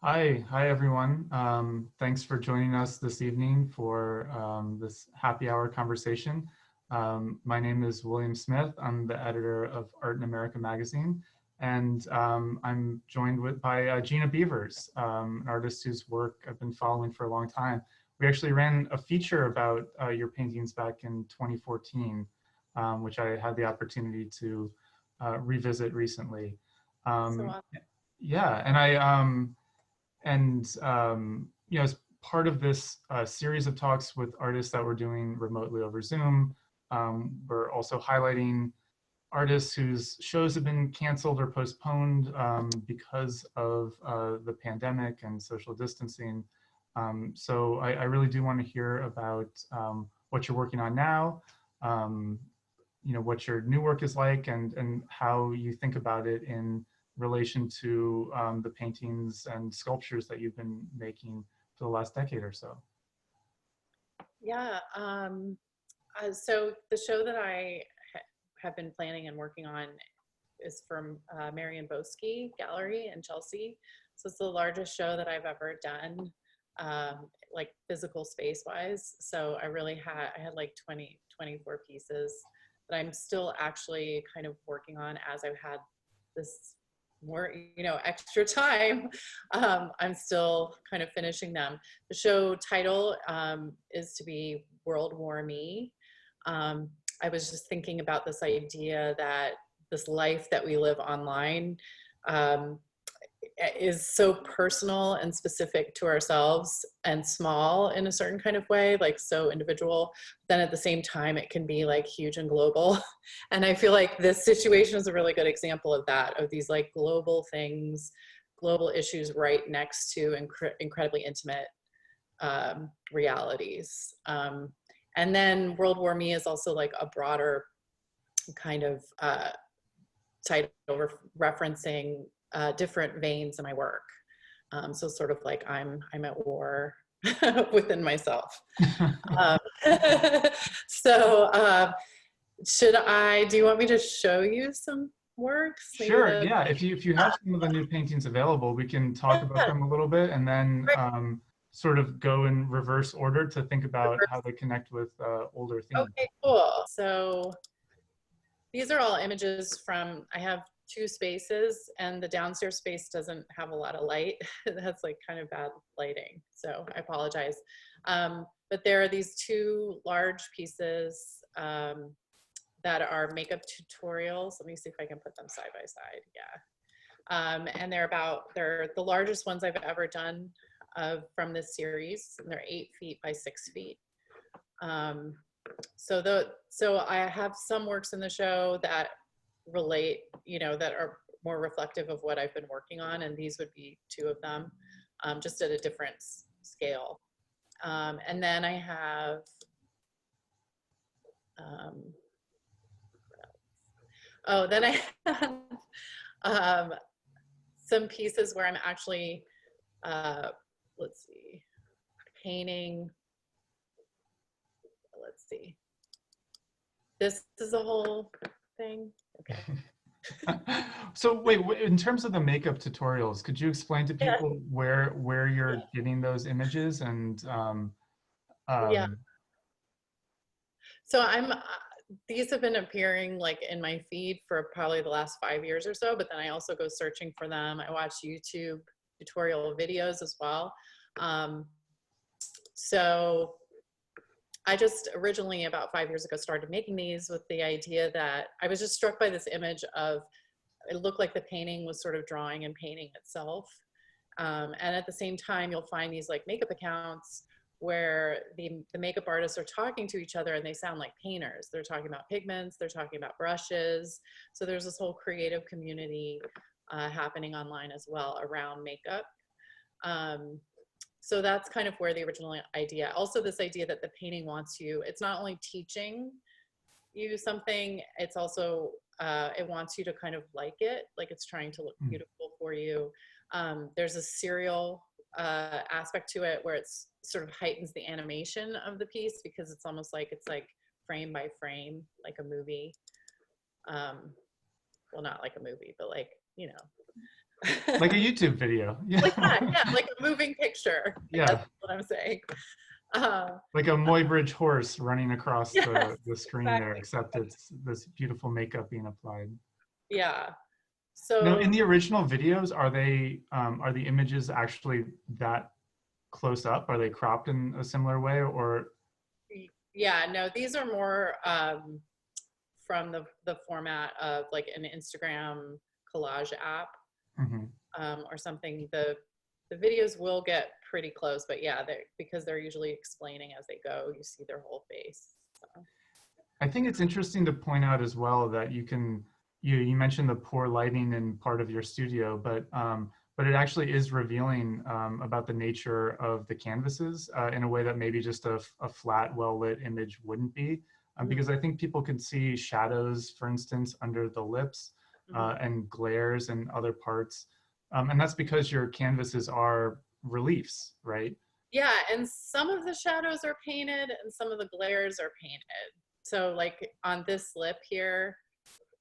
Hi everyone. Thanks for joining us this evening for this happy hour conversation. My name is William Smith. I'm the editor of Art in America magazine, and I'm joined by Gina Beavers, an artist whose work I've been following for a long time. We actually ran a feature about your paintings back in 2014, which I had the opportunity to revisit recently. So, Um, yeah, and as part of this series of talks with artists that we're doing remotely over Zoom, we're also highlighting artists whose shows have been canceled or postponed because of the pandemic and social distancing. So I really do want to hear about what you're working on now, um, what your new work is like, and how you think about it in relation to the paintings and sculptures that you've been making for the last decade or so. yeah. So the show that I have been planning and working on is from Marion Boski Gallery in Chelsea. So it's the largest show that I've ever done, like physical space wise. So I had like 24 pieces that I'm still actually kind of working on as I've had this more, extra time. I'm still kind of finishing them. The show title is to be World War Me. Um, I was just thinking about this idea that this life that we live online um, is so personal and specific to ourselves and small in a certain kind of way, like so individual. Then at the same time, it can be like huge and global. And I feel like this situation is a really good example of that, of these like global things, global issues right next to incredibly intimate realities. And then World War Me is also like a broader kind of title referencing different veins in my work. So sort of like I'm at war within myself. Um, so do you want me to show you some works? Maybe Sure, the yeah. If you have some of the new paintings available, we can talk about them a little bit, and then sort of go in reverse order to think about how they connect with older themes. Okay, cool. So these are all images from, I have two spaces and the downstairs space doesn't have a lot of light. That's like kind of bad lighting. So I apologize. But there are these two large pieces that are makeup tutorials. Let me see if I can put them side by side. Yeah. And they're the largest ones I've ever done from this series. And they're 8 feet by 6 feet. So I have some works in the show that relate, that are more reflective of what I've been working on, and these would be two of them, just at a different scale. And then I have then I have some pieces where I'm actually let's see, painting. Let's see. This is a whole thing. Okay. So wait, in terms of the makeup tutorials, could you explain to Yeah. people where you're getting those images and Yeah. um, So these have been appearing like in my feed for probably the last 5 years or so, but then I also go searching for them. I watch YouTube tutorial videos as well. Um, so I just originally about 5 years ago started making these with the idea that I was just struck by this image of, it looked like the painting was sort of drawing and painting itself. And at the same time, you'll find these like makeup accounts where the makeup artists are talking to each other and they sound like painters. They're talking about pigments, they're talking about brushes. So there's this whole creative community happening online as well around makeup. So that's kind of where the original idea, also this idea that the painting wants you, it's not only teaching you something, it's also, it wants you to kind of like it, like it's trying to look beautiful for you. There's a serial aspect to it where it's sort of heightens the animation of the piece because it's almost like it's like frame by frame, like a movie. Well, not like a movie, but like, Like a YouTube video. Yeah. Like that, yeah, like a moving picture, I guess Yeah. is what I'm saying. Uh, Like a Muybridge horse running across yes, the screen there, exactly. except it's this beautiful makeup being applied. Yeah. No, So in the original videos, are the images actually that close up? Are they cropped in a similar way, or yeah, no, these are more from the format of like an Instagram collage app, Mhm. or something. The videos will get pretty close, but yeah, because they're usually explaining as they go, you see their whole face. So. I think it's interesting to point out as well that you mentioned the poor lighting in part of your studio, but it actually is revealing about the nature of the canvases in a way that maybe just a flat, well lit image wouldn't be. Mhm, Because I think people can see shadows, for instance, under the lips mhm. and glares and other parts, and that's because your canvases are reliefs, right? Yeah, and some of the shadows are painted and some of the glares are painted. So like on this lip here,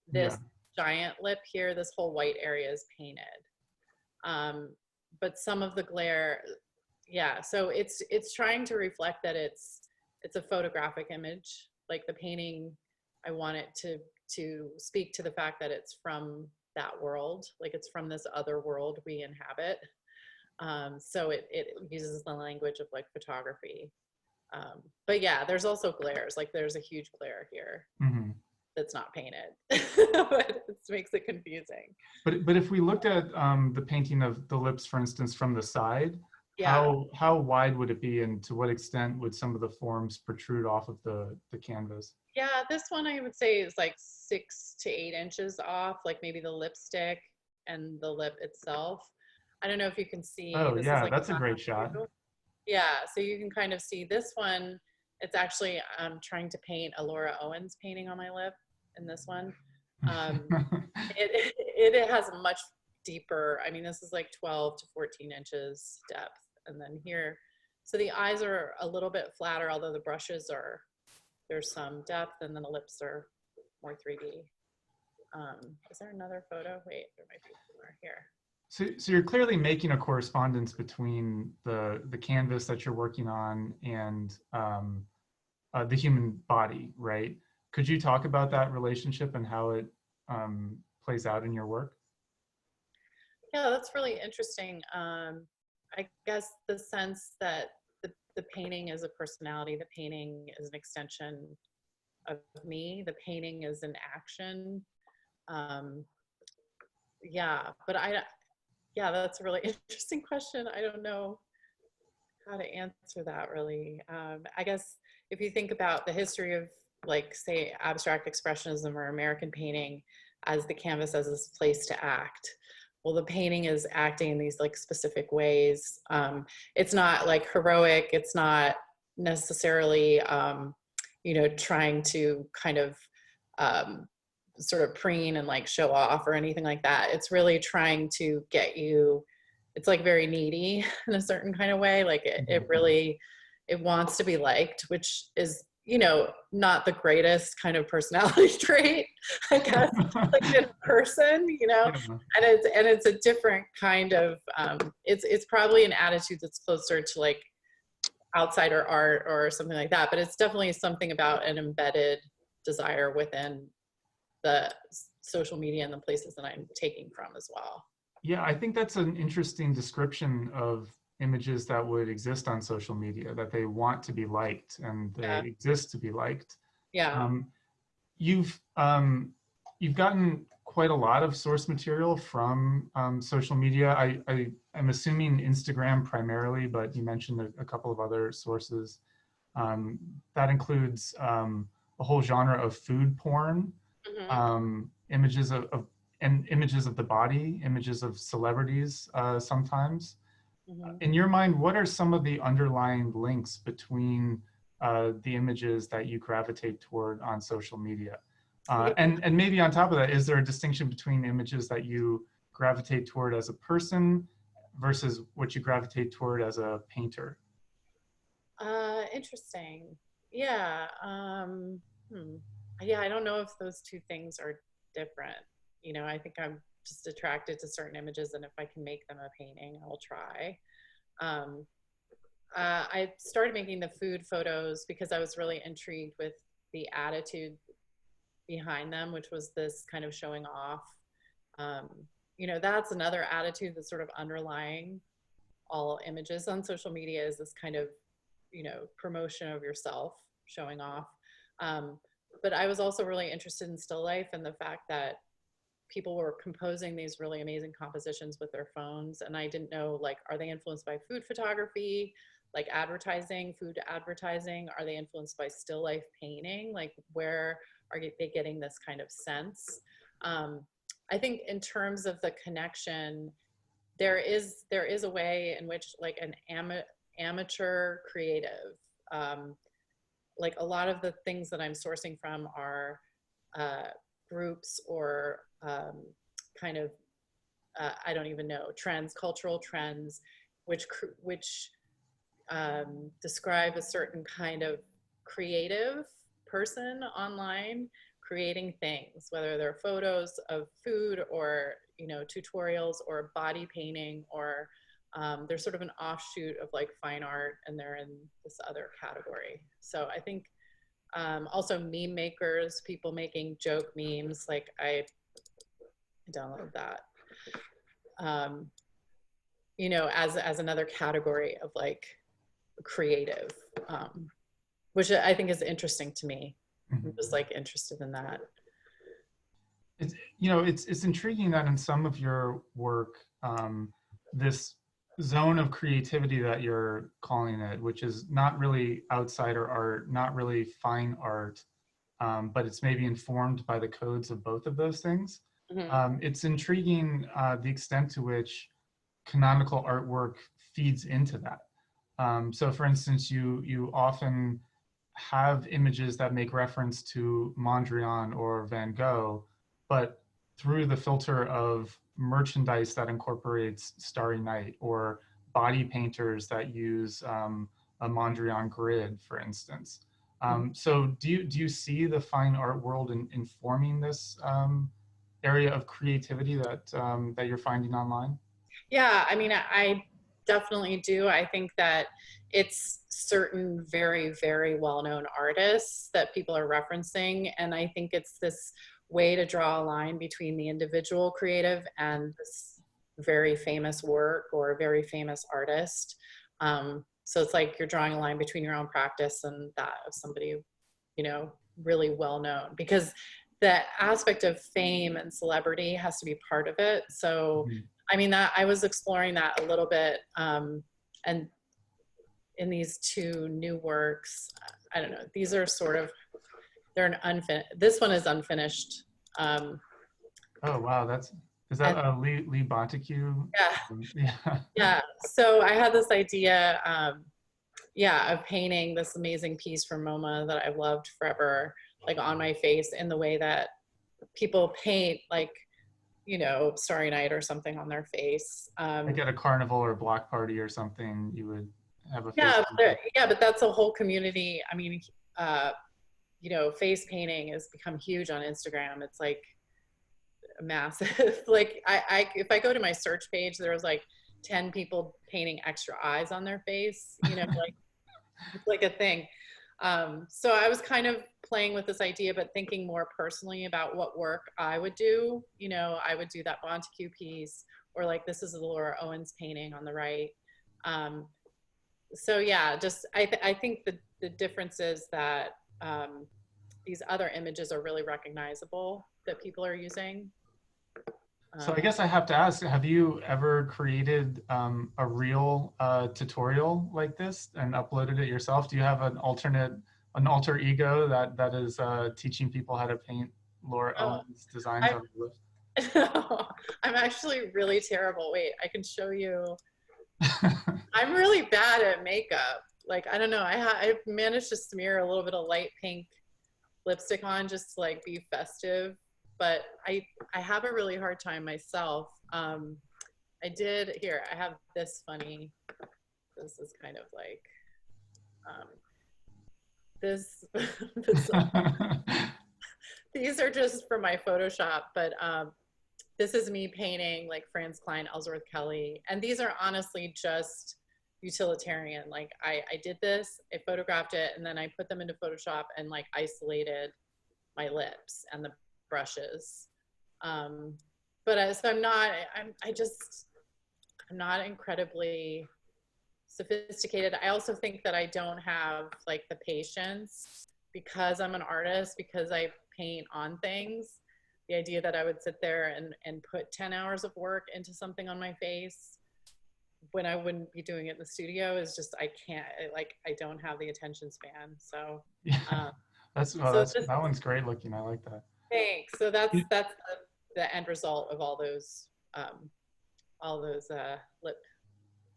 this Yeah. giant lip here, this whole white area is painted. Um, but some of the glare, yeah, so it's trying to reflect that it's a photographic image. Like the painting, I want it to speak to the fact that it's from that world, like it's from this other world we inhabit. So it uses the language of like photography. But yeah, there's also glares. Like there's a huge glare here Mhm. that's not painted, but it makes it confusing. But if we looked at the painting of the lips, for instance, from the side, Yeah, how wide would it be, and to what extent would some of the forms protrude off of the canvas? yeah. This one I would say is like 6 to 8 inches off, like maybe the lipstick and the lip itself. I don't know if you can see. Oh This is yeah, like a that's a back great shot. view. Yeah, so you can kind of see this one. It's actually I'm trying to paint a Laura Owens painting on my lip in this one. Um, it has a much deeper. I mean, this is like 12 to 14 inches depth, and then here, so the eyes are a little bit flatter, although the brushes are there's some depth, and then the lips are more 3D. Is there another photo? Wait, there might be more here. So you're clearly making a correspondence between the canvas that you're working on and the human body, right? Could you talk about that relationship and how it plays out in your work? Yeah, that's really interesting. I guess the sense that the painting is a personality, the painting is an extension of me, the painting is an action. Um, yeah, but yeah, that's a really interesting question. I don't know how to answer that really. I guess if you think about the history of, like, say, abstract expressionism or American painting as the canvas as this place to act. Well, the painting is acting in these like specific ways. It's not like heroic. It's not necessarily, trying to kind of um, sort of preen and like show off or anything like that. It's really trying to get you, it's like very needy in a certain kind of way. Like it Mhm. really, it wants to be liked, which is, not the greatest kind of personality trait, I guess, like in a person, Yeah. and it's a different kind of, it's probably an attitude that's closer to like outsider art or something like that, but it's definitely something about an embedded desire within the social media and the places that I'm taking from as well. Yeah, I think that's an interesting description of images that would exist on social media, that they want to be liked and they Yeah. exist to be liked. Yeah. Um, you've you've gotten quite a lot of source material from social media. I'm assuming Instagram primarily, but you mentioned a couple of other sources. That includes a whole genre of food porn, Hmm. images of and images of the body, images of celebrities sometimes. Hmm. In your mind, what are some of the underlying links between the images that you gravitate toward on social media? Yeah. And maybe on top of that, is there a distinction between images that you gravitate toward as a person versus what you gravitate toward as a painter? Interesting. Yeah. Hmm. Yeah, I don't know if those two things are different. I think I'm just attracted to certain images, and if I can make them a painting, I'll try. Um, I started making the food photos because I was really intrigued with the attitude behind them, which was this kind of showing off. Um, that's another attitude that's sort of underlying all images on social media, is this kind of, promotion of yourself, showing off. Um, but I was also really interested in still life and the fact that people were composing these really amazing compositions with their phones. And I didn't know, like, are they influenced by food photography, like advertising, food advertising? Are they influenced by still life painting? Like, where are they getting this kind of sense? I think in terms of the connection, there is a way in which, like, an amateur creative, like a lot of the things that I'm sourcing from are groups or kind of I don't even know, trends, cultural trends, which describe a certain kind of creative person online creating things, whether they're photos of food or tutorials or body painting, or they're sort of an offshoot of like fine art, and they're in this other category. So I think also meme makers, people making joke memes, like I download that, um, as another category of like creative, which I think is interesting to me. I'm just like interested in that. It's intriguing that in some of your work, this zone of creativity that you're calling it, which is not really outsider art, not really fine art, but it's maybe informed by the codes of both of those things. Mm-hmm. It's intriguing the extent to which canonical artwork feeds into that. So for instance, you often have images that make reference to Mondrian or Van Gogh, but through the filter of merchandise that incorporates Starry Night, or body painters that use a Mondrian grid, for instance. So do you see the fine art world informing this area of creativity that you're finding online? Yeah, I mean, I definitely do. I think that it's certain very, very well-known artists that people are referencing, and I think it's this way to draw a line between the individual creative and this very famous work or a very famous artist. So it's like you're drawing a line between your own practice and that of somebody, really well known, because the aspect of fame and celebrity has to be part of it. So Mhm. I mean, that I was exploring that a little bit, and in these two new works, I don't know, these are sort of, they're an unfinished, this one is unfinished. um, Oh wow, is that and Lee Bonteque? yeah, Yeah. yeah, so I had this idea, yeah, of painting this amazing piece from MoMA that I've loved forever, like on my face, in the way that people paint, like, Starry Night or something on their face. Like at a carnival or a block party or something, you would have a face Yeah, painting. yeah, but that's a whole community. I mean, uh, face painting has become huge on Instagram. It's like massive. Like if I go to my search page, there's like 10 people painting extra eyes on their face. Like it's like a thing. So I was kind of playing with this idea, but thinking more personally about what work I would do. I would do that Bonteque piece, or like this is the Laura Owens painting on the right. Um, so yeah, just I think the difference is that these other images are really recognizable that people are using. So I Um, guess I have to ask, have you ever created a real tutorial like this and uploaded it yourself? Do you have an alter ego that is teaching people how to paint Laura oh, Owens designs I on the list? I'm actually really terrible. Wait, I can show you. I'm really bad at makeup. Like, I don't know. I've managed to smear a little bit of light pink lipstick on just to like be festive, but I have a really hard time myself. I did here. I have this funny. This is kind of like um, this. this these are just from my Photoshop, but this is me painting like Franz Klein, Ellsworth Kelly. And these are honestly just utilitarian. Like I did this, I photographed it, and then I put them into Photoshop and like isolated my lips and the brushes. So I'm not incredibly sophisticated. I also think that I don't have like the patience because I'm an artist, because I paint on things. The idea that I would sit there and put 10 hours of work into something on my face when I wouldn't be doing it in the studio is just, I can't, like, I don't have the attention span. So, Yeah, um, that's that one's great looking. I like that. thanks. So that's the end result of all those lip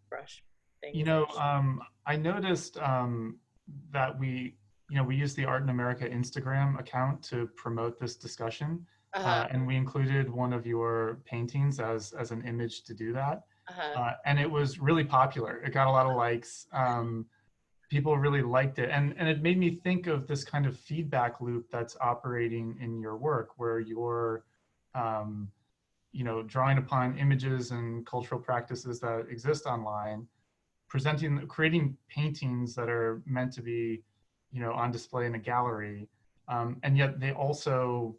brush You things that know, I showed. I noticed that we use the Art in America Instagram account to promote this discussion, Uh-huh, and we included one of your paintings as an image to do that, uh-huh. and it was really popular. It got a lot of likes. People really liked it, and it made me think of this kind of feedback loop that's operating in your work, where you're um, drawing upon images and cultural practices that exist online, creating paintings that are meant to be, on display in a gallery, and yet they also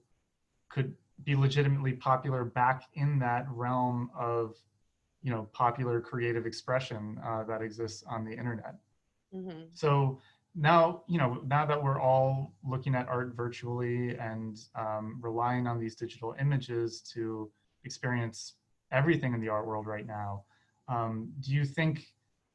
could be legitimately popular back in that realm of, popular creative expression that exists on the internet. Hmm. So now, now that we're all looking at art virtually and relying on these digital images to experience everything in the art world right now, do you think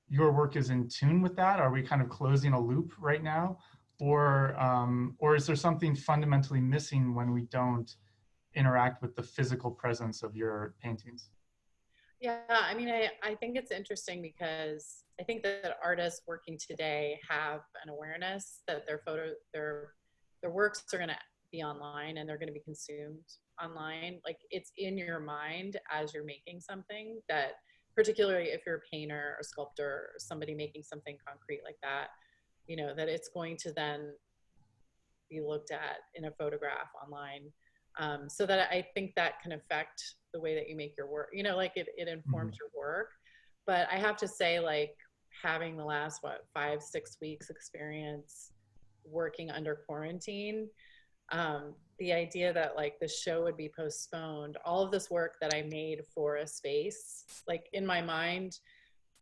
your work is in tune with that? Are we kind of closing a loop right now? Or is there something fundamentally missing when we don't interact with the physical presence of your paintings? Yeah, I mean, I think it's interesting because I think that artists working today have an awareness that their works are going to be online and they're going to be consumed online. Like it's in your mind as you're making something, that particularly if you're a painter or sculptor or somebody making something concrete like that, that it's going to then be looked at in a photograph online. So that I think that can affect the way that you make your work, like it informs Mhm. your work. But I have to say, like, having the last, 5, 6 weeks experience working under quarantine, the idea that like the show would be postponed, all of this work that I made for a space, like in my mind,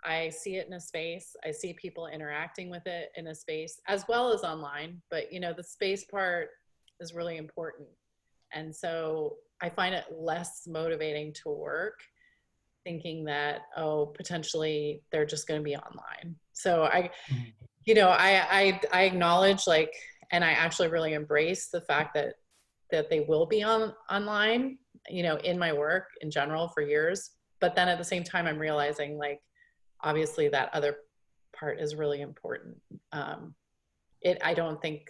I see it in a space. I see people interacting with it in a space as well as online. But, the space part is really important. And so I find it less motivating to work thinking that, oh, potentially they're just going to be online. So Mhm. I acknowledge, like, and I actually really embrace the fact that they will be online, in my work in general for years. But then at the same time, I'm realizing, like, obviously that other part is really important. I don't think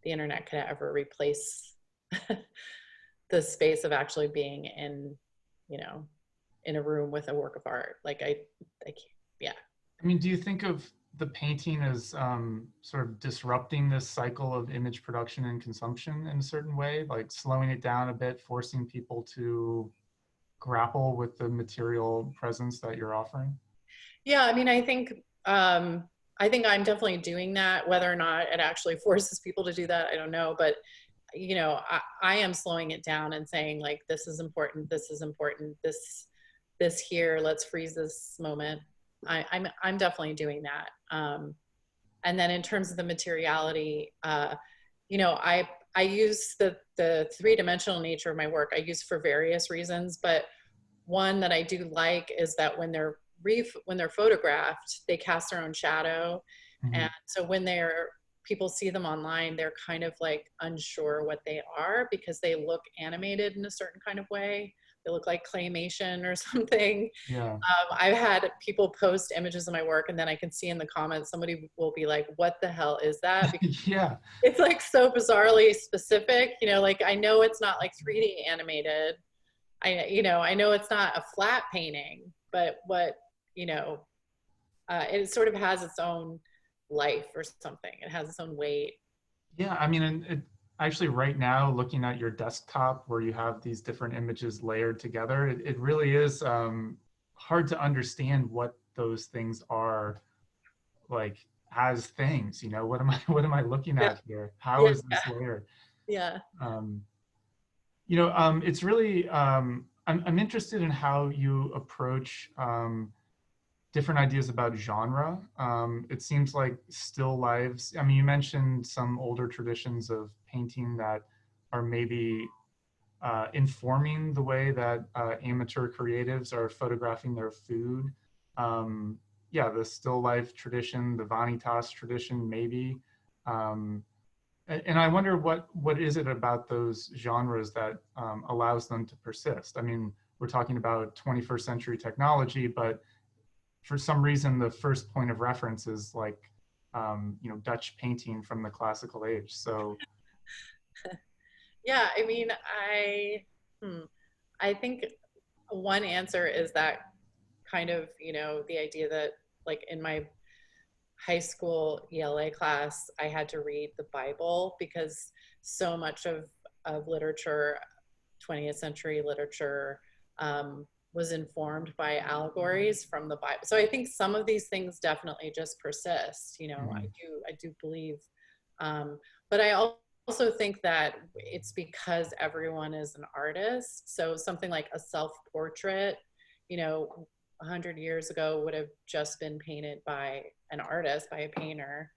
the internet could ever replace the space of actually being you know, in a room with a work of art. Like I can't, yeah. I mean, do you think of the painting as sort of disrupting this cycle of image production and consumption in a certain way, like slowing it down a bit, forcing people to grapple with the material presence that you're offering? Yeah, I mean, I think I'm definitely doing that. Whether or not it actually forces people to do that, I don't know. But I am slowing it down and saying, like, this is important, this is important, this here, let's freeze this moment. I'm definitely doing that. And then in terms of the materiality, I use the three-dimensional nature of my work. I use for various reasons, but one that I do like is that when they're photographed, they cast their own shadow, and Mhm. so when people see them online, they're kind of like unsure what they are because they look animated in a certain kind of way. They look like claymation or something. Yeah. I've had people post images of my work, and then I can see in the comments somebody will be like, "What the hell is that?" Because Yeah. it's like so bizarrely specific. Like I know it's not like 3D animated. I know it's not a flat painting, but it sort of has its own life or something. It has its own weight. Yeah. I mean, and actually right now looking at your desktop where you have these different images layered together, it really is hard to understand what those things are like as things. You know, what am I what am I looking Yeah, at here? How yeah, is this layered? yeah. Um, it's really I'm interested in how you approach different ideas about genre. It seems like still lives. I mean, you mentioned some older traditions of painting that are maybe informing the way that amateur creatives are photographing their food. Um, yeah, the still life tradition, the vanitas tradition, maybe. Um, and I wonder what is it about those genres that allows them to persist. I mean, we're talking about 21st century technology, but for some reason, the first point of reference is like Dutch painting from the classical age. So Yeah, I mean, hmm, I think one answer is that kind of, the idea that like in my high school ELA class, I had to read the Bible because so much of literature, 20th century literature, was informed by allegories from the Bible. So I think some of these things definitely just persist. mhm. I do believe, but I also think that it's because everyone is an artist. So something like a self-portrait, 100 years ago would have just been painted by an artist, by a painter.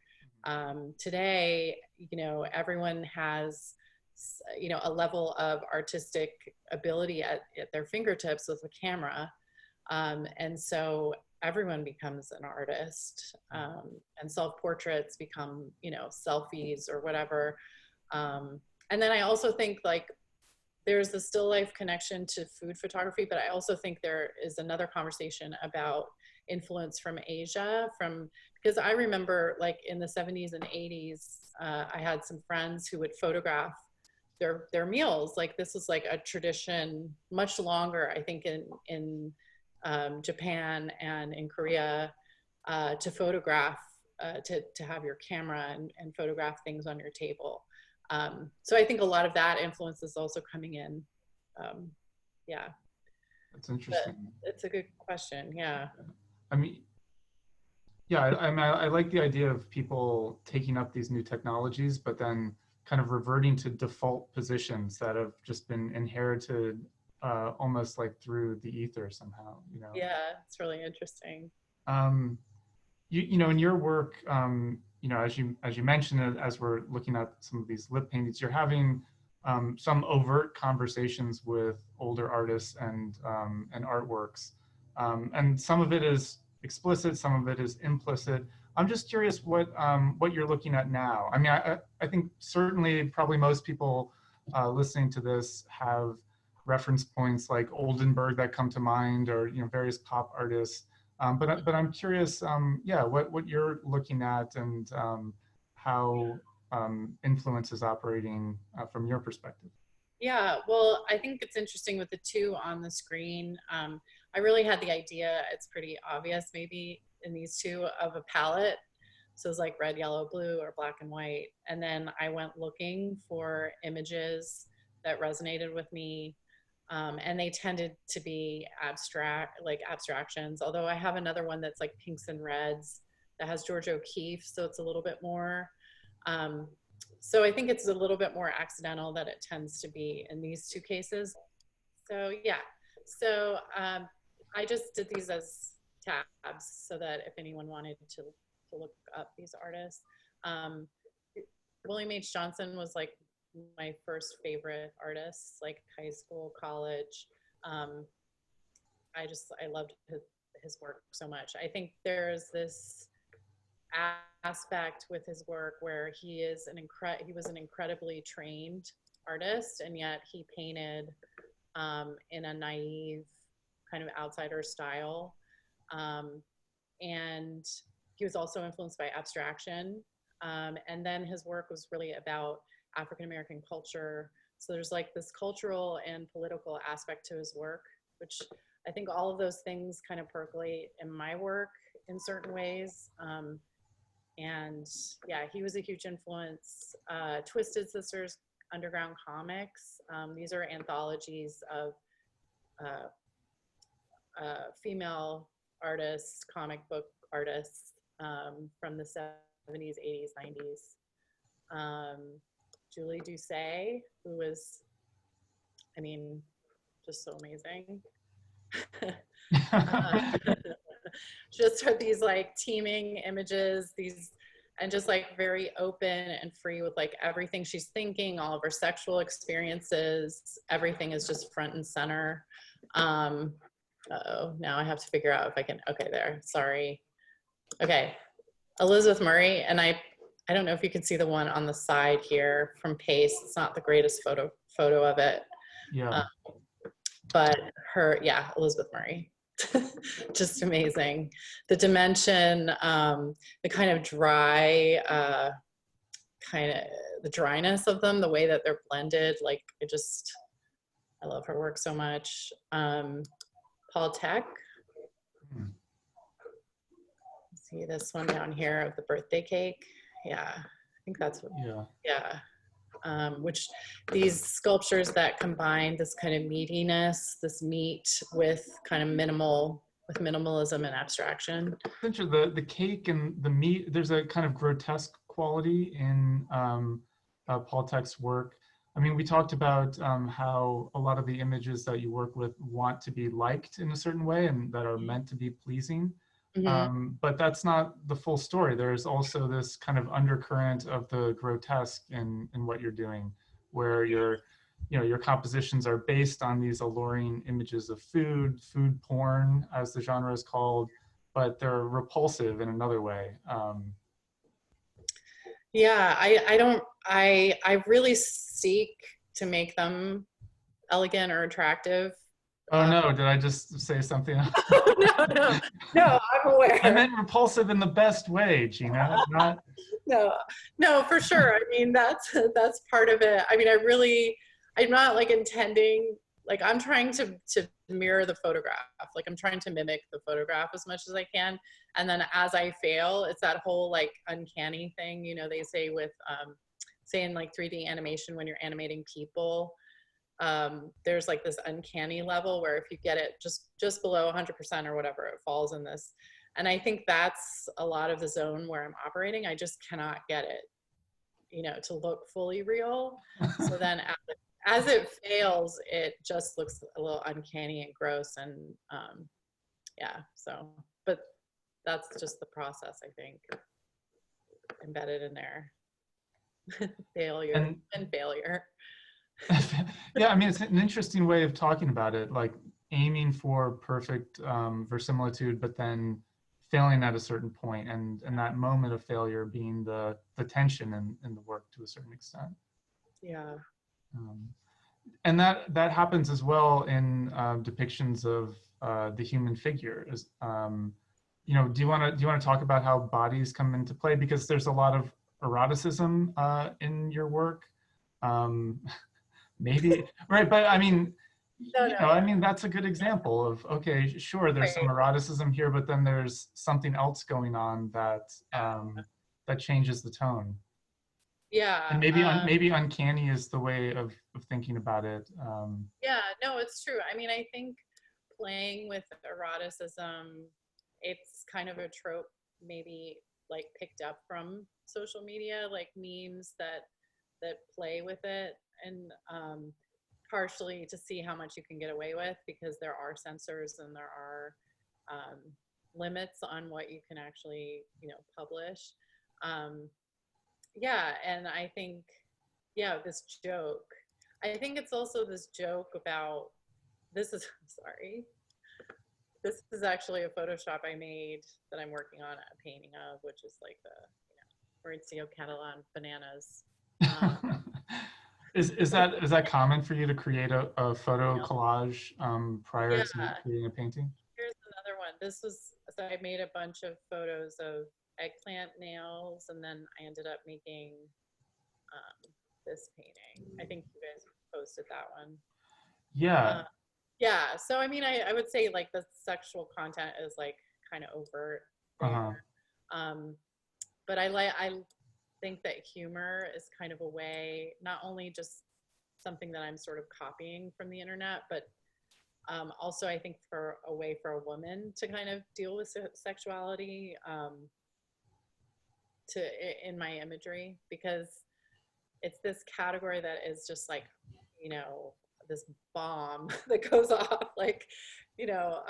Today, everyone has, a level of artistic ability at their fingertips with a camera. And so everyone becomes an artist, and self-portraits become, selfies or whatever. And then I also think like there's the still life connection to food photography, but I also think there is another conversation about influence from Asia, because I remember like in the 70s and 80s, I had some friends who would photograph their meals. Like this was like a tradition much longer, I think, in Japan and in Korea, to photograph, to have your camera and photograph things on your table. So I think a lot of that influence is also coming in. Um, yeah, That's but interesting. it's a good question. Yeah. I mean, yeah, I like the idea of people taking up these new technologies, but then kind of reverting to default positions that have just been inherited almost like through the ether somehow, you know. Yeah, it's really interesting. Um, in your work, as you mentioned, as we're looking at some of these lip paintings, you're having some overt conversations with older artists and artworks, and some of it is explicit, some of it is implicit. I'm just curious what you're looking at now. I mean, I think certainly probably most people listening to this have reference points like Oldenburg that come to mind, or various pop artists. But I'm curious, yeah, what you're looking at and how influence is operating from your perspective. Yeah, well, I think it's interesting with the two on the screen. I really had the idea, it's pretty obvious maybe in these two, of a palette. So it's like red, yellow, blue, or black and white. And then I went looking for images that resonated with me. And they tended to be abstract, like abstractions. Although I have another one that's like pinks and reds that has George O'Keeffe. So it's a little bit more, um, so I think it's a little bit more accidental that it tends to be in these two cases. So yeah, so I just did these as tabs so that if anyone wanted to look up these artists. um, William H. Johnson was like my first favorite artist, like high school, college. um, I loved his work so much. I think there's this aspect with his work where he was an incredibly trained artist, and yet he painted, in a naive kind of outsider style. um, and he was also influenced by abstraction, and then his work was really about African American culture. So there's like this cultural and political aspect to his work, which I think all of those things kind of percolate in my work in certain ways. And yeah, he was a huge influence. Twisted Sisters Underground Comics. These are anthologies of uh, female artists, comic book artists from the 70s, 80s, 90s. Julie Doucet, who was, I mean, just so amazing. Just her these like teaming images, these, and just like very open and free with like everything she's thinking, all of her sexual experiences, everything is just front and center. Uh-oh, now I have to figure out if I can, okay, there, sorry. Okay, Elizabeth Murray, and I don't know if you can see the one on the side here from Pace. It's not the greatest photo of it. Yeah. But her, yeah, Elizabeth Murray. Just amazing. The dimension, the kind of dry, the dryness of them, the way that they're blended, like it just, I love her work so much. Paul Tech. See this one down here of the birthday cake. Yeah, I think that's what, yeah. Which these sculptures that combine this kind of meatiness, this meat with kind of minimalism and abstraction. Essentially, the cake and the meat, there's a kind of grotesque quality in Paul Tech's work. I mean, we talked about how a lot of the images that you work with want to be liked in a certain way and that are meant to be pleasing. But that's not the full story. There's also this kind of undercurrent of the grotesque in what you're doing, where your compositions are based on these alluring images of food porn, as the genre is called, but they're repulsive in another way. Yeah, I really seek to make them elegant or attractive. Oh no, did I just say something else? No, I'm aware. I meant repulsive in the best way, Gina, not. No, for sure. I mean, that's part of it. I mean, I'm not like intending, like I'm trying to mirror the photograph. Like I'm trying to mimic the photograph as much as I can. And then as I fail, it's that whole like uncanny thing, you know, they say with, say in like 3D animation, when you're animating people, there's like this uncanny level where if you get it just below 100% or whatever, it falls in this. And I think that's a lot of the zone where I'm operating. I just cannot get it, you know, to look fully real. So then as it fails, it just looks a little uncanny and gross. And yeah, so, but that's just the process, I think, embedded in there. Failure and failure. Yeah, I mean, it's an interesting way of talking about it, like aiming for perfect verisimilitude, but then failing at a certain point, and that moment of failure being the tension in the work to a certain extent. Yeah. And that happens as well in depictions of the human figure. You know, do you want to talk about how bodies come into play, because there's a lot of eroticism in your work. Maybe, right, but I mean, I mean, that's a good example of, okay, sure, there's some eroticism here, but then there's something else going on that that changes the tone. Yeah. And maybe uncanny is the way of thinking about it. Yeah, no, it's true. I mean, I think playing with eroticism, it's kind of a trope maybe like picked up from social media, like memes that play with it, and partially to see how much you can get away with, because there are censors and there are limits on what you can actually, you know, publish. Yeah, and I think, yeah, this joke, I think it's also this joke about, this is, sorry, this is actually a Photoshop I made that I'm working on a painting of, which is like the, you know, Maurizio Catalan bananas. Is that common for you to create a photo collage prior to creating a painting? Here's another one. This was, so I made a bunch of photos of eggplant nails, and then I ended up making this painting. I think you guys posted that one. Yeah. Yeah, so I mean, I would say like the sexual content is like kind of overt there. But think that humor is kind of a way, not only just something that I'm sort of copying from the internet, but also I think for a way for a woman to kind of deal with sexuality in my imagery, because it's this category that is just like, you know, this bomb that goes off, like, you know,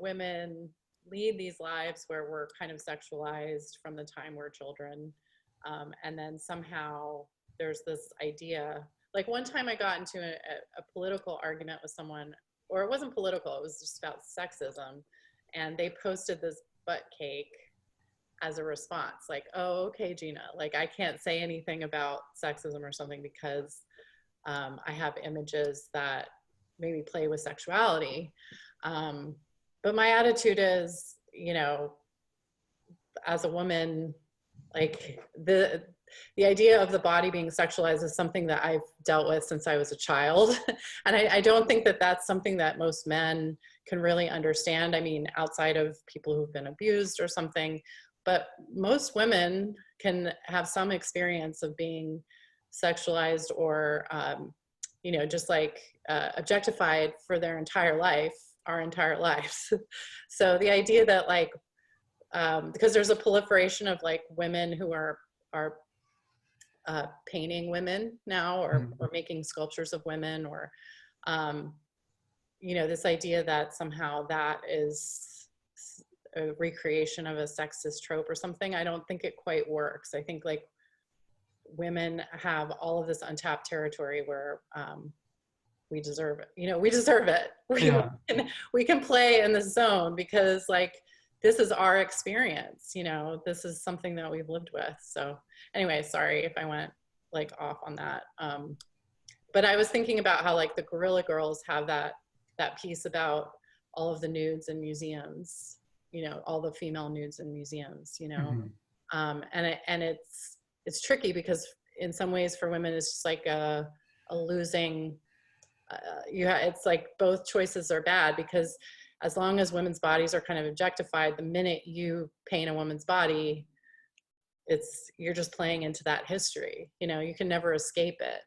women lead these lives where we're kind of sexualized from the time we're children. And then somehow there's this idea, like one time I got into a political argument with someone, or it wasn't political, it was just about sexism. And they posted this butt cake as a response, like, oh, okay, Gina, like I can't say anything about sexism or something because I have images that maybe play with sexuality. But my attitude is, you know, as a woman, like the idea of the body being sexualized is something that I've dealt with since I was a child. And I don't think that that's something that most men can really understand. I mean, outside of people who've been abused or something, but most women can have some experience of being sexualized or, you know, just like objectified for their entire life, our entire lives. So the idea that like, because there's a proliferation of like women who are painting women now, or making sculptures of women, or you know, this idea that somehow that is a recreation of a sexist trope or something. I don't think it quite works. I think like women have all of this untapped territory where we deserve it. You know, we deserve it. Yeah. We can play in the zone because like this is our experience, you know, this is something that we've lived with. So anyway, sorry if I went like off on that. But I was thinking about how like the Guerrilla Girls have that piece about all of the nudes in museums, you know, all the female nudes in museums, you know. And it's tricky because in some ways for women it's just like a losing, it's like both choices are bad, because as long as women's bodies are kind of objectified, the minute you paint a woman's body, you're just playing into that history, you know, you can never escape it.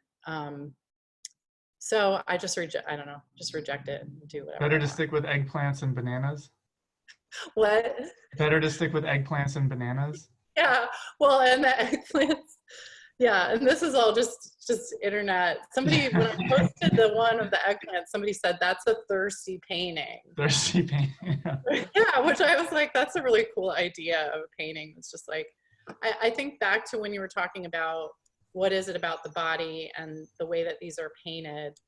So I just I don't know, just reject it and do whatever. Better to stick with eggplants and bananas. What? Better to stick with eggplants and bananas. Yeah, well, and the eggplants. Yeah, and this is all just internet. Somebody, when I posted the one of the eggplant, somebody said that's a thirsty painting. Thirsty painting. Yeah, which I was like, that's a really cool idea of a painting. It's just like, I think back to when you were talking about what is it about the body and the way that these are painted.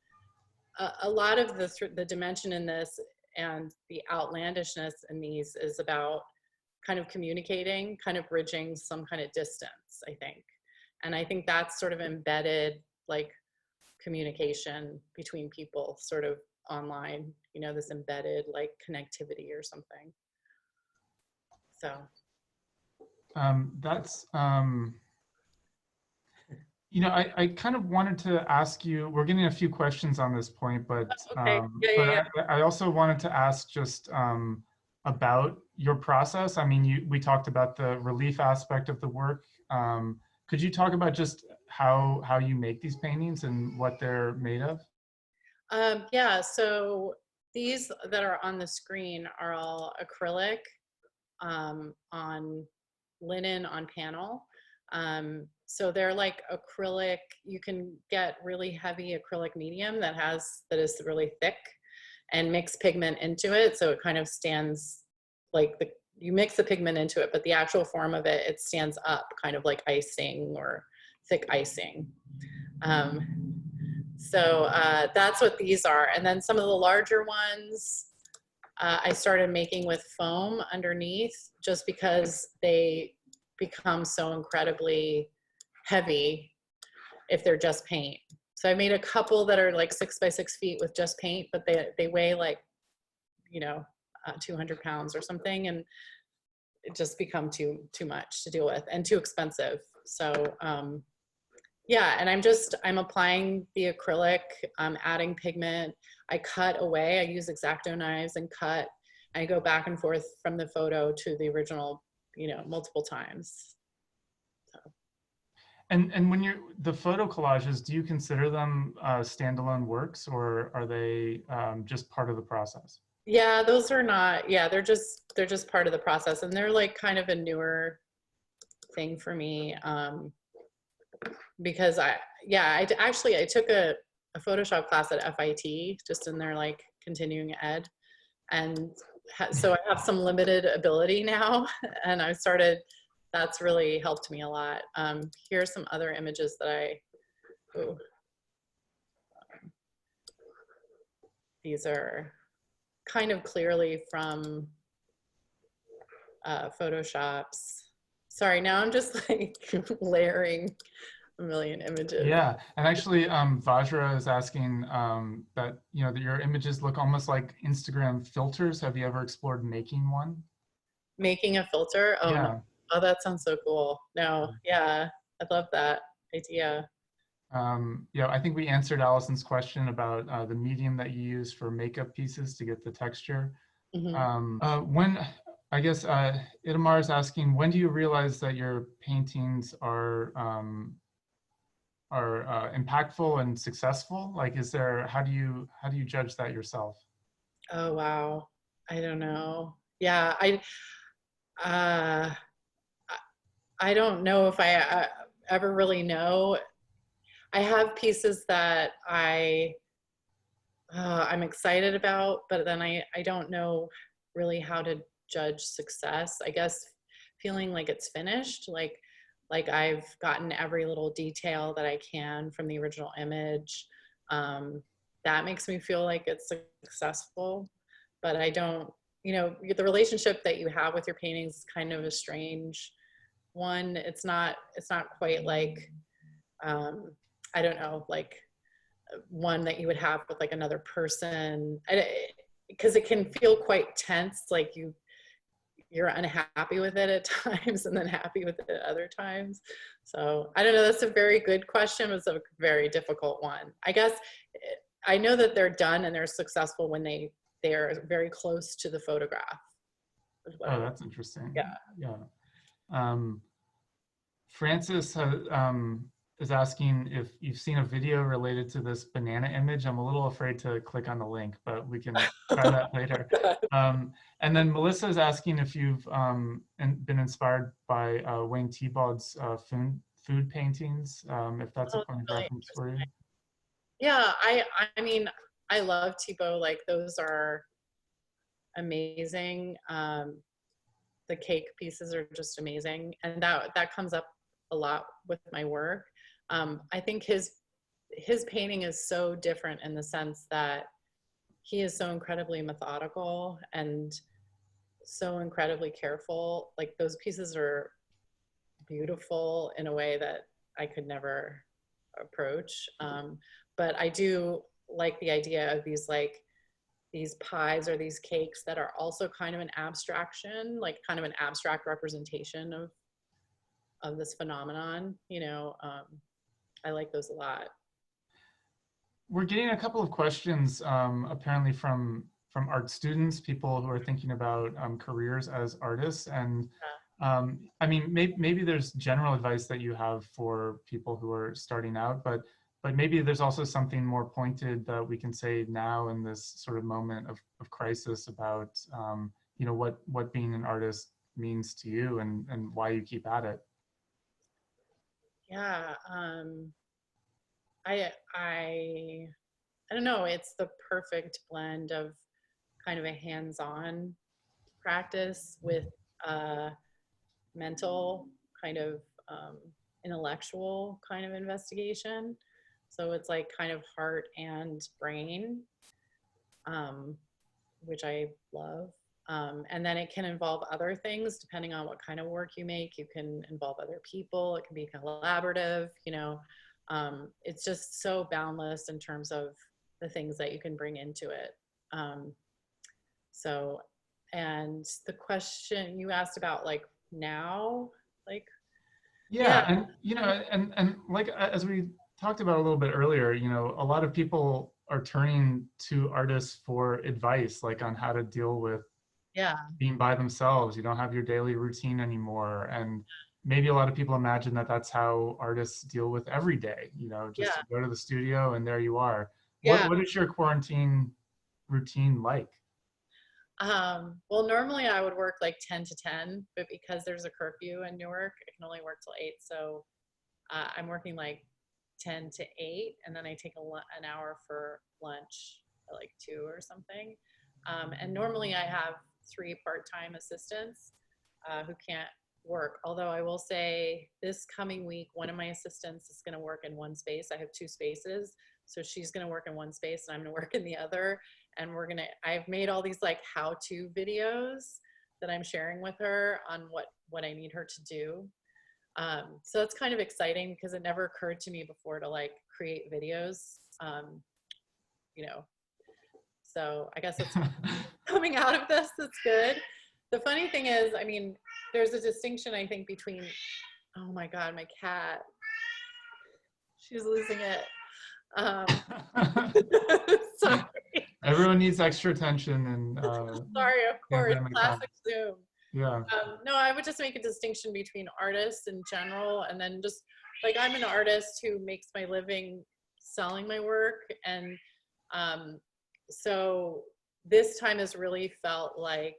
A lot of the dimension in this and the outlandishness in these is about kind of communicating, kind of bridging some kind of distance, I think. And I think that's sort of embedded like communication between people sort of online, you know, this embedded like connectivity or something. So. That's, you know, I kind of wanted to ask you, we're getting a few questions on this point, but, Okay. Yeah. I also wanted to ask just about your process. I mean, we talked about the relief aspect of the work. Could you talk about just how you make these paintings and what they're made of? Yeah, so these that are on the screen are all acrylic on linen on panel. So they're like acrylic, you can get really heavy acrylic medium that is really thick, and mix pigment into it. So it kind of stands like you mix the pigment into it, but the actual form of it stands up kind of like icing or thick icing. So that's what these are. And then some of the larger ones, I started making with foam underneath just because they become so incredibly heavy if they're just paint. So I made a couple that are like 6 by 6 feet with just paint, but they weigh like, you know, 200 pounds or something, and it just become too much to deal with and too expensive. So yeah, and I'm applying the acrylic, I'm adding pigment. I cut away, I use X-Acto knives and cut. I go back and forth from the photo to the original, you know, multiple times. And when you're the photo collages, do you consider them standalone works, or are they just part of the process? Yeah, those are not, yeah, they're just part of the process, and they're like kind of a newer thing for me, because actually I took a Photoshop class at FIT, just in their like continuing ed, and so I have some limited ability now, and I started. That's really helped me a lot. Here are some other images that ooh, these are kind of clearly from Photoshops. Sorry, now I'm just like layering a million images. Yeah, and actually, Vajra is asking that that your images look almost like Instagram filters. Have you ever explored making one? Making a filter? Oh no. Yeah. Oh, that sounds so cool. No, yeah, I love that idea. I think we answered Allison's question about the medium that you use for makeup pieces to get the texture. Hmm. When I guess Itamar is asking, when do you realize that your paintings are impactful and successful? Like, how do you judge that yourself? Oh wow. I don't know. Yeah, uh, I don't know if I ever really know. I have pieces that I'm excited about, but then I don't know really how to judge success. I guess feeling like it's finished, like I've gotten every little detail that I can from the original image. Um, that makes me feel like it's successful, but I don't, the relationship that you have with your paintings is kind of a strange one. It's not quite like, um, I don't know, like one that you would have with like another person, because it can feel quite tense, like you're unhappy with it at times and then happy with it at other times. So I don't know, that's a very good question. It's a very difficult one. I guess I know that they're done and they're successful when they're very close to the photograph, is what I Oh, mean. that's interesting. Yeah. Yeah. Um, Francis is asking if you've seen a video related to this banana image. I'm a little afraid to click on the link, but we can try that later. And then Melissa is asking if you've been inspired by Wayne Thiebaud's food paintings, if that's a Oh, point of really reference for you. interesting. Yeah, I mean, I love Thibaut. Like those are amazing. The cake pieces are just amazing, and that comes up a lot with my work. I think his painting is so different in the sense that he is so incredibly methodical and so incredibly careful. Like those pieces are beautiful in a way that I could never approach. But I do like the idea of these pies or these cakes that are also kind of an abstraction, like kind of an abstract representation of this phenomenon. I like those a lot. We're getting a couple of questions apparently from art students, people who are thinking about careers as artists. And I mean, maybe there's general advice that you have for people who are starting out, but maybe there's also something more pointed that we can say now in this sort of moment of crisis about what being an artist means to you and why you keep at it. Yeah. I I I don't know. It's the perfect blend of kind of a hands-on practice with uh, mental kind of um, intellectual kind of investigation. So it's like kind of heart and brain, um, which I love. And then it can involve other things depending on what kind of work you make. You can involve other people. It can be collaborative. It's just so boundless in terms of the things that you can bring into it. Um, so, and the question you asked about like now, like, yeah, Yeah, and and like as we talked about a little bit earlier, a lot of people are turning to artists for advice, like on how to deal with yeah, being by themselves. You don't have your daily routine anymore, and maybe a lot of people imagine that that's how artists deal with every day, you know, just Yeah. you go to the studio and there you are. Yeah. What is your quarantine routine like? Well, normally I would work like 10 to 10, but because there's a curfew in Newark, I can only work till 8. So I'm working like 10 to 8, and then I take an hour for lunch at like 2 or something. And normally I have 3 part-time assistants who can't work. Although I will say this coming week, one of my assistants is going to work in one space. I have 2 spaces. So she's going to work in one space and I'm going to work in the other. And I've made all these like how-to videos that I'm sharing with her on what I need her to do. So it's kind of exciting because it never occurred to me before to like create videos, you know, so I guess it's coming out of this. It's good. The funny thing is, I mean, there's a distinction, I think, between, oh my God, my cat, she's losing it. Um, sorry. Everyone needs extra attention and Sorry, of course, pandemic classic times. Zoom. Yeah. No, I would just make a distinction between artists in general and then just like I'm an artist who makes my living selling my work. And um, so this time has really felt like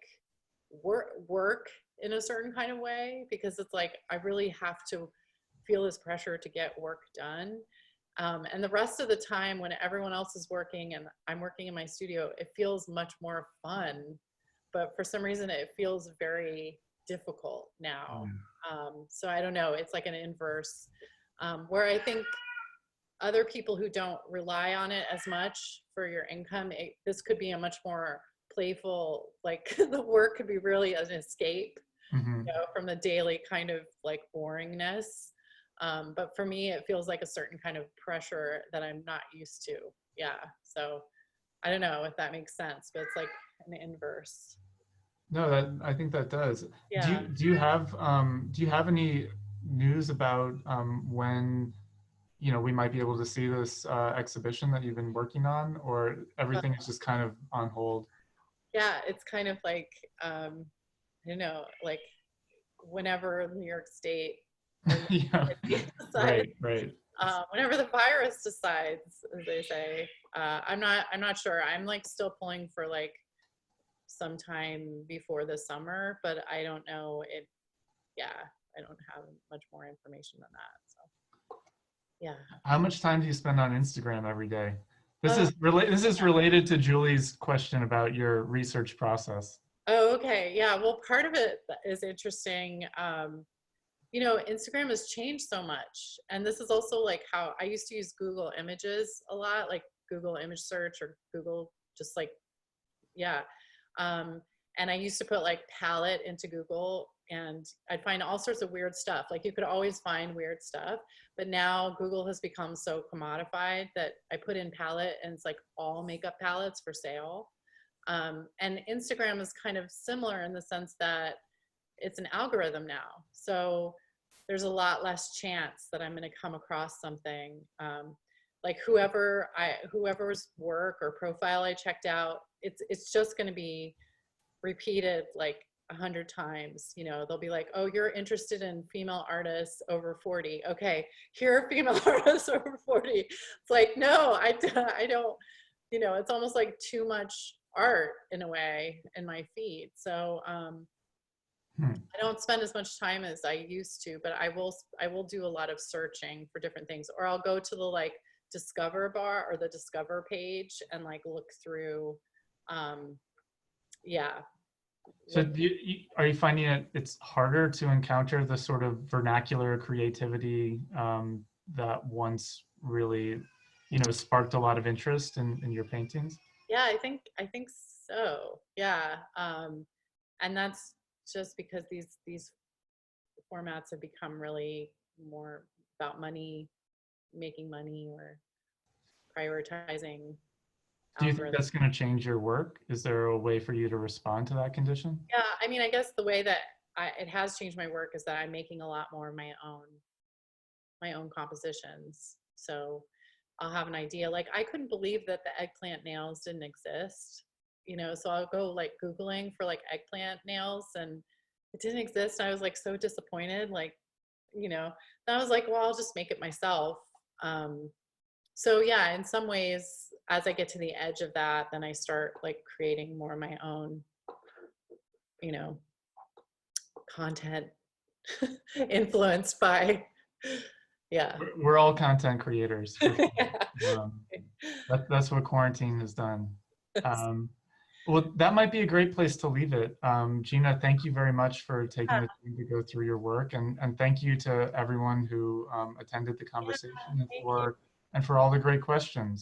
work in a certain kind of way because it's like I really have to feel this pressure to get work done. And the rest of the time when everyone else is working and I'm working in my studio, it feels much more fun, but for some reason it feels very difficult now. Mm. So I don't know, it's like an inverse, where I think other people who don't rely on it as much for your income, this could be a much more playful, like the work could be really an escape, Mhm. from the daily kind of like boringness. But for me, it feels like a certain kind of pressure that I'm not used to. Yeah. So I don't know if that makes sense, but it's like an inverse. No, that I think that does. Yeah. Do you have any news about when we might be able to see this exhibition that you've been working on, or Uh, everything is just kind of on hold? yeah. It's kind of like, I don't know, like whenever New York State or New Yeah, York City decides, right, right. whenever the virus decides, as they say. I'm not sure. I'm like still pulling for like sometime before the summer, but I don't know it. Yeah, I don't have much more information than that. So yeah. How much time do you spend on Instagram every day? Oh, This is related to Julie's question about your research process. oh, okay. Yeah. Well, part of it is interesting. Instagram has changed so much. And this is also like how I used to use Google Images a lot, like Google image search or Google, just like, yeah. Um, and I used to put like palette into Google and I'd find all sorts of weird stuff. Like you could always find weird stuff, but now Google has become so commodified that I put in palette and it's like all makeup palettes for sale. And Instagram is kind of similar in the sense that it's an algorithm now. So there's a lot less chance that I'm going to come across something like whoever's work or profile I checked out. It's just going to be repeated like 100 times. They'll be like, oh, you're interested in female artists over 40. Okay, here are female artists over 40. It's like, no, I don't. It's almost like too much art in a way in my feed. So Hmm. I don't spend as much time as I used to, but I will do a lot of searching for different things, or I'll go to the like discover bar or the discover page and like look through, um, yeah, So look. are you finding it's harder to encounter the sort of vernacular creativity that once really, sparked a lot of interest in your paintings? Yeah, I think so. Yeah, and that's just because these formats have become really more about money, making money, or prioritizing Do you think algorithms. that's going to change your work? Is there a way for you to respond to that condition? Yeah, I mean, I guess the way that it has changed my work is that I'm making a lot more of my own compositions. So I'll have an idea. Like I couldn't believe that the eggplant nails didn't exist. So I'll go like Googling for like eggplant nails and it didn't exist. I was like so disappointed. Like you know, and I was like, well, I'll just make it myself. So yeah, in some ways, as I get to the edge of that, then I start like creating more of my own, you know, content influenced by, yeah. We're all content creators for Yeah. sure. That's what quarantine has done. Um, well, that might be a great place to leave it. Gina, thank you very much for taking the time to go through your work, and thank you to everyone who attended the Yeah, conversation thank you. and for all the great questions.